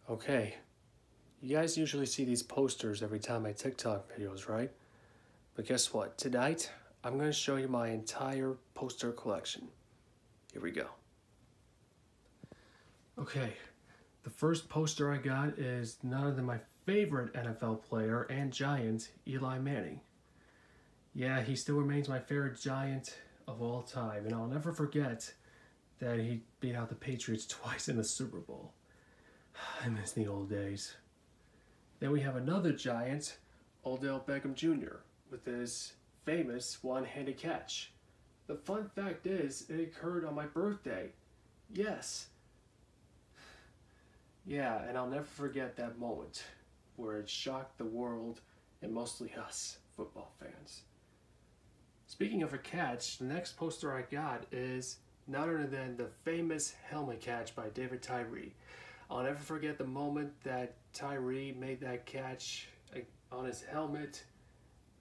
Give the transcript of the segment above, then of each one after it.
Okay, you guys usually see these posters every time I TikTok videos, right? But guess what? Tonight, I'm going to show you my entire poster collection. Here we go. Okay, the first poster I got is none other than my favorite NFL player and Giant, Eli Manning. Yeah, he still remains my favorite Giant of all time, and I'll never forget that he beat out the Patriots twice in the Super Bowl. I miss the old days. Then we have another Giant, Odell Beckham Jr., with his famous one-handed catch. The fun fact is, it occurred on my birthday. Yes. Yeah, and I'll never forget that moment where it shocked the world and mostly us football fans. Speaking of a catch, the next poster I got is none other than the famous helmet catch by David Tyree. I'll never forget the moment that Tyree made that catch on his helmet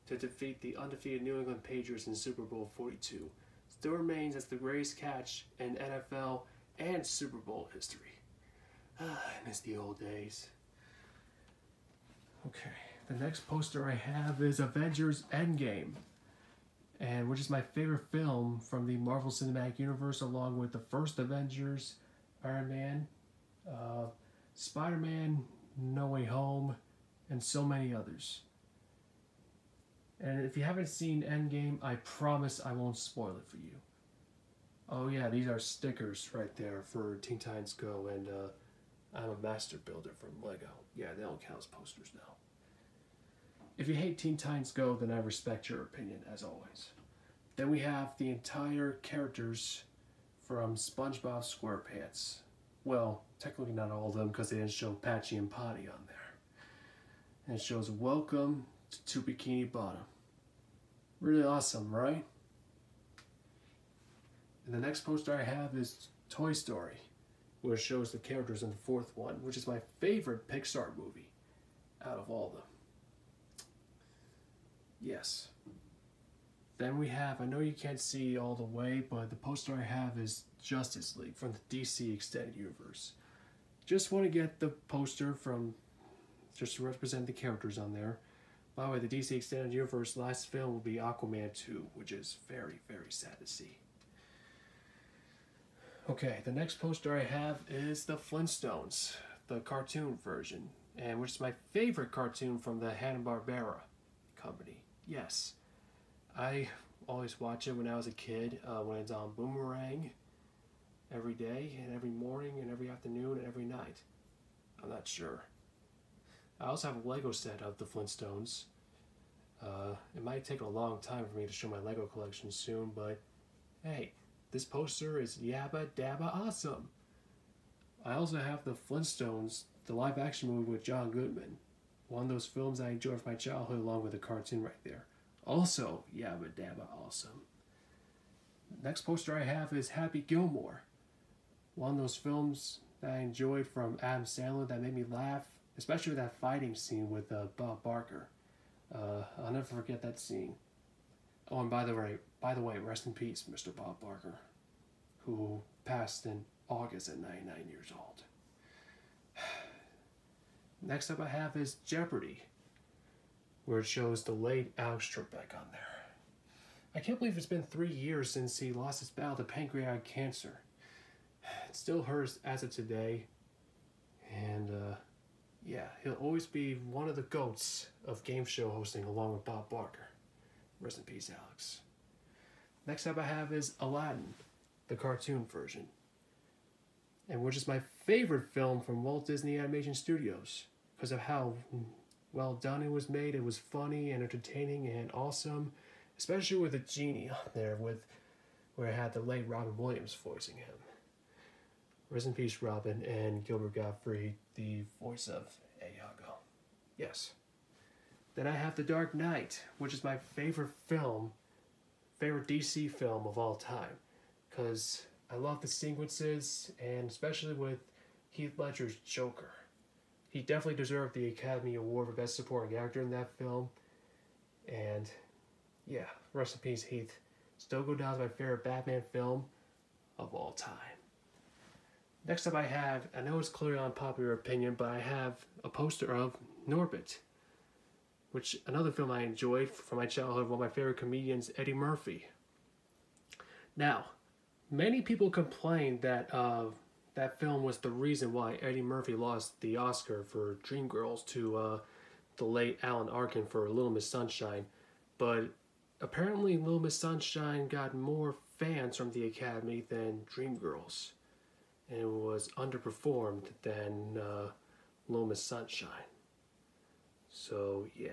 to defeat the undefeated New England Patriots in Super Bowl 42. Still remains as the greatest catch in NFL and Super Bowl history. I miss the old days. Okay, the next poster I have is Avengers Endgame, and which is my favorite film from the Marvel Cinematic Universe, along with the first Avengers, Iron Man, Spider-Man, No Way Home, and so many others. And if you haven't seen Endgame, I promise I won't spoil it for you. Oh yeah, these are stickers right there for Teen Titans Go, and I'm a master builder from Lego. Yeah, they don't count as posters now. If you hate Teen Titans Go, then I respect your opinion, as always. Then we have the entire characters from SpongeBob SquarePants. Well, technically not all of them, because they didn't show Patchy and Potty on there. And it shows Welcome to Bikini Bottom. Really awesome, right? And the next poster I have is Toy Story, where it shows the characters in the fourth one, which is my favorite Pixar movie out of all of them. Yes. Then we have, I know you can't see all the way, but the poster I have is Justice League from the DC Extended Universe. Just want to get the poster from, just to represent the characters on there. By the way, the DC Extended Universe last film will be Aquaman 2, which is very, very sad to see. Okay, the next poster I have is the Flintstones, the cartoon version, and which is my favorite cartoon from the Hanna-Barbera company. Yes, I always watch it when I was a kid, when it's on Boomerang every day and every morning and every afternoon and every night. I'm not sure. I also have a Lego set of the Flintstones. It might take a long time for me to show my Lego collection soon, but hey, this poster is yabba dabba awesome. I also have the Flintstones, the live action movie with John Goodman. One of those films I enjoyed from my childhood, along with the cartoon right there. Also yabba dabba awesome. Next poster I have is Happy Gilmore. One of those films that I enjoyed from Adam Sandler that made me laugh, especially that fighting scene with Bob Barker. I'll never forget that scene. Oh, and by the way, rest in peace, Mr. Bob Barker, who passed in August at 99 years old. Next up I have is Jeopardy, where it shows the late Alex Trebek on there. I can't believe it's been 3 years since he lost his battle to pancreatic cancer. It still hurts as of today, and yeah, he'll always be one of the GOATs of game show hosting along with Bob Barker. Rest in peace, Alex. Next up I have is Aladdin, the cartoon version, and which is my favorite film from Walt Disney Animation Studios because of how well done it was made. It was funny and entertaining and awesome, especially with the genie on there, where it had the late Robin Williams voicing him. Rest in peace, Robin, and Gilbert Gottfried, the voice of Iago. Yes. Then I have The Dark Knight, which is my favorite DC film of all time, because I love the sequences, and especially with Heath Ledger's Joker. He definitely deserved the Academy Award for Best Supporting Actor in that film, and yeah, rest in peace, Heath. Still go down as my favorite Batman film of all time. Next up I have, I know it's clearly unpopular opinion, but I have a poster of Norbit, which another film I enjoyed from my childhood, one of my favorite comedians, Eddie Murphy. Now, many people complained that that film was the reason why Eddie Murphy lost the Oscar for Dreamgirls to the late Alan Arkin for Little Miss Sunshine, but apparently Little Miss Sunshine got more fans from the Academy than Dreamgirls, and it was underperformed than Little Miss Sunshine. So yeah,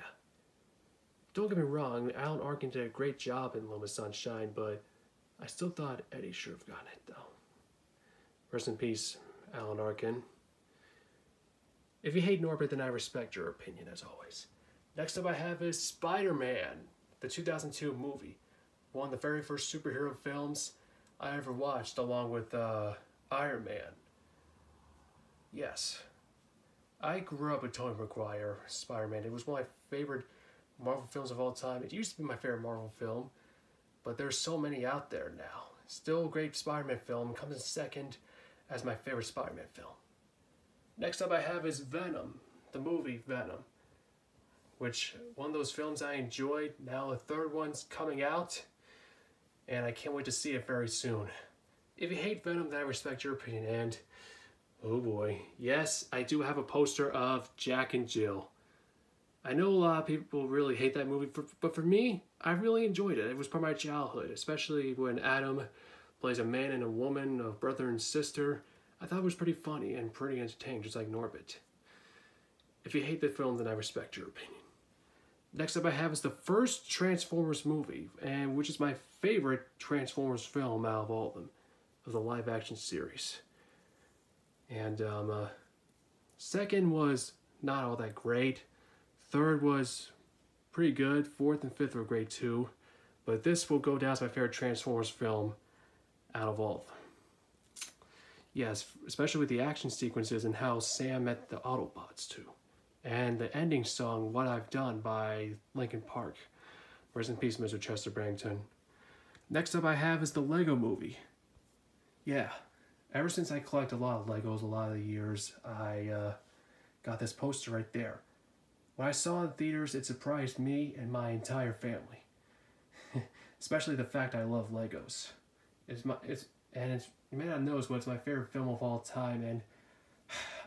don't get me wrong, Alan Arkin did a great job in Little Miss Sunshine, but I still thought Eddie should have gotten it though. Rest in peace, Alan Arkin. If you hate Norbit, then I respect your opinion as always. Next up I have is Spider-Man, the 2002 movie. One of the very first superhero films I ever watched, along with Iron Man. Yes. I grew up with Tobey Maguire, Spider-Man. It was one of my favorite Marvel films of all time. It used to be my favorite Marvel film, but there's so many out there now. Still a great Spider-Man film, comes in second as my favorite Spider-Man film. Next up I have is Venom, the movie Venom, which one of those films I enjoyed. Now the third one's coming out, and I can't wait to see it very soon. If you hate Venom, then I respect your opinion, and oh boy, yes, I do have a poster of Jack and Jill. I know a lot of people really hate that movie, but for me, I really enjoyed it. It was part of my childhood, especially when Adam plays a man and a woman, a brother and sister. I thought it was pretty funny and pretty entertaining, just like Norbit. If you hate the film, then I respect your opinion. Next up I have is the first Transformers movie, and which is my favorite Transformers film out of all of them, of the live action series. And second was not all that great. Third was pretty good. Fourth and fifth were great too. But this will go down as my favorite Transformers film out of all of them. Yes, especially with the action sequences and how Sam met the Autobots too. And the ending song, What I've Done by Linkin Park. Rest in peace, Mr. Chester Bennington. Next up I have is the Lego Movie. Yeah, ever since I collect a lot of Legos a lot of the years, I got this poster right there. When I saw it in theaters, it surprised me and my entire family. Especially the fact I love Legos. You may not know, but it's my favorite film of all time, and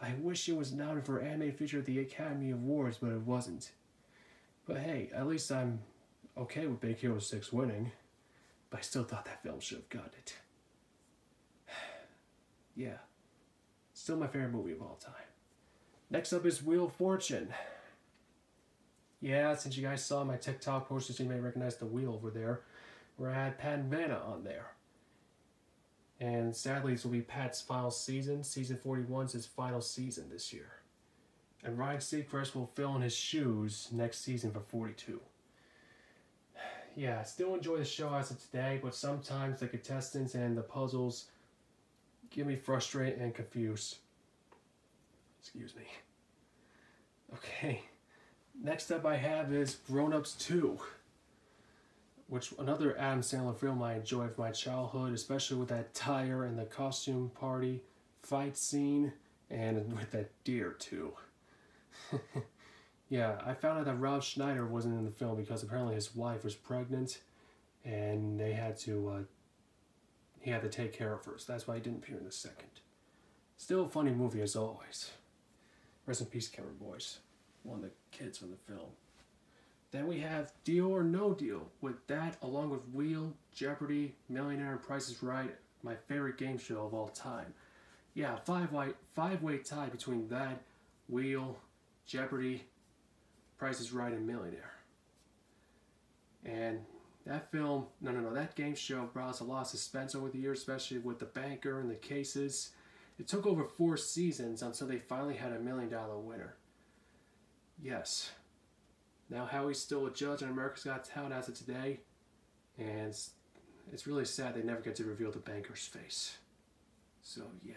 I wish it was nominated for Animated Feature at the Academy Awards, but it wasn't. But hey, at least I'm okay with Big Hero 6 winning, but I still thought that film should have gotten it. Yeah, still my favorite movie of all time. Next up is Wheel of Fortune. Yeah, since you guys saw my TikTok posters, you may recognize the wheel over there, where I had Pat and Vanna on there. And sadly, this will be Pat's final season. Season 41 is his final season this year. And Ryan Seacrest will fill in his shoes next season for 42. Yeah, I still enjoy the show as of today, but sometimes the contestants and the puzzles get me frustrated and confused. Excuse me. Okay. Next up I have is Grown Ups 2. Which another Adam Sandler film I enjoyed from my childhood, especially with that tire and the costume party fight scene, and with that deer too. Yeah, I found out that Rob Schneider wasn't in the film because apparently his wife was pregnant, and he had to take care of her, so that's why he didn't appear in the second. Still a funny movie as always. Rest in peace, Cameron Boyce, one of the kids from the film. Then we have Deal or No Deal. With that, along with Wheel, Jeopardy, Millionaire, and Price is Right, my favorite game show of all time. Yeah, five-way tie between that, Wheel, Jeopardy, Price is Right, and Millionaire. And that film, that game show brought us a lot of suspense over the years, especially with the banker and the cases. It took over 4 seasons until they finally had a $1 million winner. Yes. Now Howie's still a judge on America's Got Talent as of today, and it's really sad they never get to reveal the banker's face. So yeah.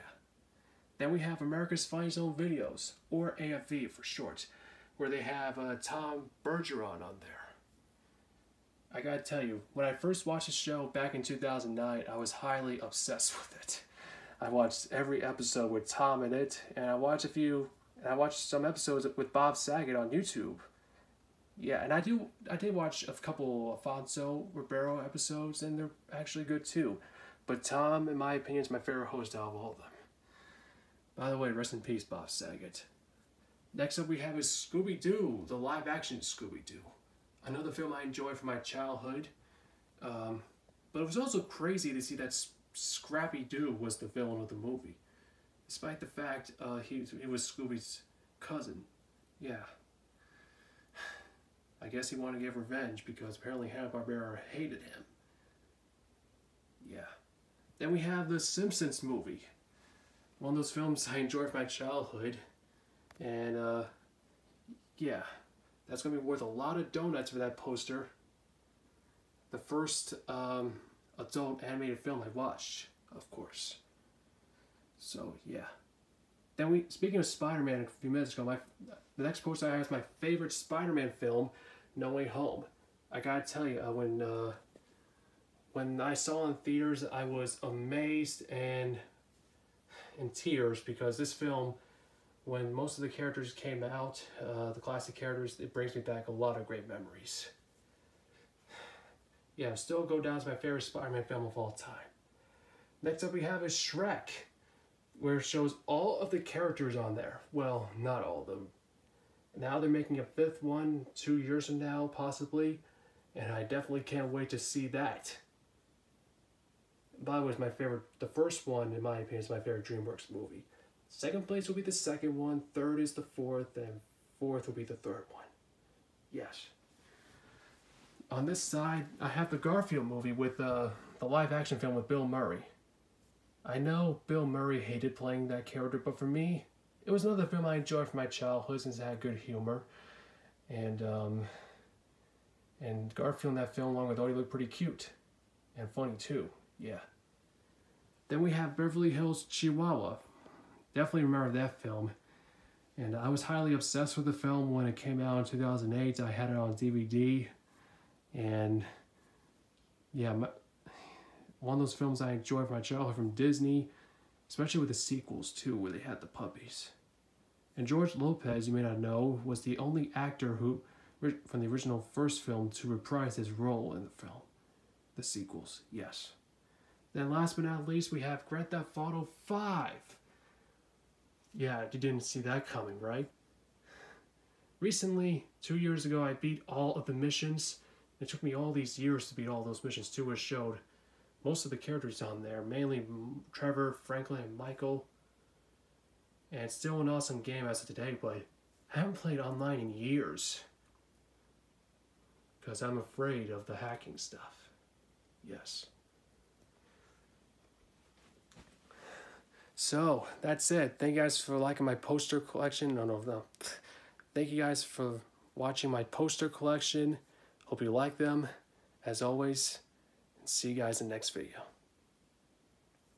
Then we have America's Funniest Home Videos, or AFV for short, where they have Tom Bergeron on there. I gotta tell you, when I first watched the show back in 2009, I was highly obsessed with it. I watched every episode with Tom in it, and I watched some episodes with Bob Saget on YouTube. Yeah, and I did watch a couple Alfonso Ribeiro episodes, and they're actually good too. But Tom, in my opinion, is my favorite host out of all of them. By the way, rest in peace, Bob Saget. Next up we have is Scooby-Doo, the live-action Scooby-Doo. Another film I enjoyed from my childhood. But it was also crazy to see that Scrappy-Doo was the villain of the movie. Despite the fact he was Scooby's cousin. Yeah. I guess he wanted to get revenge because apparently Hanna-Barbera hated him. Yeah. Then we have the Simpsons movie. One of those films I enjoyed from my childhood. And, yeah. That's going to be worth a lot of donuts for that poster. The first adult animated film I watched, of course. So, yeah. Then speaking of Spider-Man a few minutes ago, the next poster I have is my favorite Spider-Man film, No Way Home. I gotta tell you, when I saw it in theaters, I was amazed and in tears because this film, when most of the characters came out, the classic characters, it brings me back a lot of great memories. Yeah, still go down as my favorite Spider-Man film of all time. Next up we have is Shrek, where it shows all of the characters on there. Well, not all of them. Now they're making a 5th one 2 years from now, possibly, and I definitely can't wait to see that. By the way, the first one, in my opinion, is my favorite DreamWorks movie. Second place will be the second one, third is the fourth, and fourth will be the third one. Yes. On this side, I have the Garfield movie with the live-action film with Bill Murray. I know Bill Murray hated playing that character, but for me, it was another film I enjoyed from my childhood since it had good humor. And Garfield in that film, along with Odie, looked pretty cute. And funny, too. Yeah. Then we have Beverly Hills Chihuahua. Definitely remember that film. And I was highly obsessed with the film when it came out in 2008. I had it on DVD. And yeah, one of those films I enjoyed from my childhood from Disney, especially with the sequels too, where they had the puppies. And George Lopez, you may not know, was the only actor from the original first film to reprise his role in the film. The sequels, yes. Then last but not least, we have Grand Theft Auto 5. Yeah, you didn't see that coming, right? Recently, 2 years ago, I beat all of the missions. It took me all these years to beat all those missions too, which showed most of the characters on there, mainly Trevor, Franklin, and Michael. And it's still an awesome game as of today, but I haven't played online in years. Because I'm afraid of the hacking stuff. Yes. So, that's it. Thank you guys for liking my poster collection. No. Thank you guys for watching my poster collection. Hope you like them, as always. And see you guys in the next video.